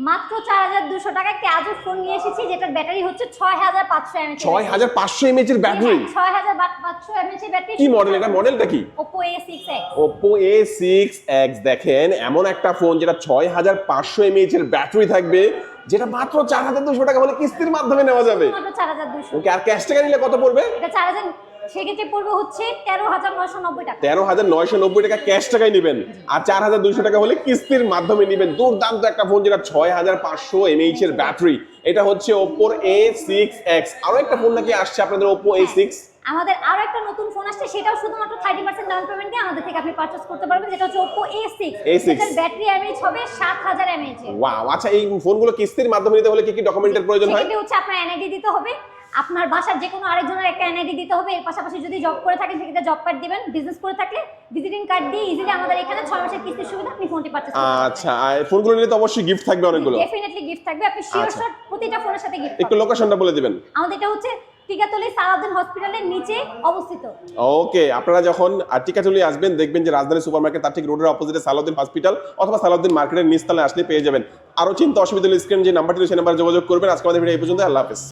মাত্র 4200 টাকায় একটা আজব ফোন নিয়ে এসেছি, যেটার ব্যাটারি হচ্ছে 6500 mAh। 6500 mAh এর ব্যাটারি? 6500 mAh এর ব্যাটারি। কি মডেল এটা? মডেলটা কি? Oppo A6X। Oppo A6X দেখেন, এমন একটা ফোন যেটা 6500 mAh এর ব্যাটারি থাকবে, যেটা মাত্র 4200 টাকা হলে কিস্তির মাধ্যমে নেওয়া যাবে। মাত্র 4200। ওকে, আর ক্যাশ টাকা নিলে কত পড়বে? এটা 4000, সেক্ষেত্রে পড়বে হচ্ছে 13990 টাকা। 13990 টাকা ক্যাশ টাকায় নেবেন, আর 4200 টাকা হলে কিস্তির মাধ্যমে নেবেন। দুর্দান্ত একটা ফোন, যেটা 6500 mAh এর ব্যাটারি। এটা হচ্ছে Oppo A6X। আরো একটা ফোন নাকি আসছে আপনাদের, Oppo A6? আমাদের আরো একটা নতুন ফোন আসছে, সেটাও শুধুমাত্র 30% ডাউন পেমেন্ট দিয়ে আমাদের থেকে আপনি পারচেজ করতে পারবেন, যেটা হচ্ছে Oppo A6। এটার ব্যাটারি এমএএইচ হবে 7000 mAh। ওয়াও, আচ্ছা এই ফোনগুলো কিস্তির মাধ্যমে নিতে হলে কি কি ডকুমেন্টের প্রয়োজন হয়? সেটা হচ্ছে আপনার এনআইডি দিতে হবে, আপনার বাসার যে কোনো আরেকজনের একটা এনআইডি দিতে হবে। এর পাশাপাশি যদি জব করে থাকেন সেক্ষেত্রে জব কার্ড দিবেন, বিজনেস করে থাকলে ভিজিটিং কার্ড দিয়ে ইজিলি আমাদের এখানে 6 মাসের কিস্তির সুবিধা আপনি ফোনটি পারচেজ করতে পারবেন। আচ্ছা, আর ফোনগুলো নিলে তো অবশ্যই গিফট থাকবে অনেকগুলো। ডেফিনেটলি গিফট থাকবে, আপনি শিওর শট প্রতিটা ফোনের সাথে গিফট পাবেন। একটু লোকেশনটা বলে দিবেন। আমাদের এটা হচ্ছে টিকাতলি সালাউদ্দিন হসপিটালের নিচে অবস্থিত। ওকে, আপনারা যখন টিকাতলি আসবেন, দেখবেন যে রাজধানী সুপারমার্কেট, তার ঠিক রোডের অপোজিটে সালাউদ্দিন হসপিটাল অথবা সালাউদ্দিন মার্কেটের নিচতলায় আসলে পেয়ে যাবেন। আরো চিন্তা অসুবিধা হলে স্ক্রিন যে নাম্বারটি সেই নাম্বারে যোগাযোগ করবেন। আজকে আমাদের ভিডিও এই পর্যন্ত। আল্লাহ হাফেজ।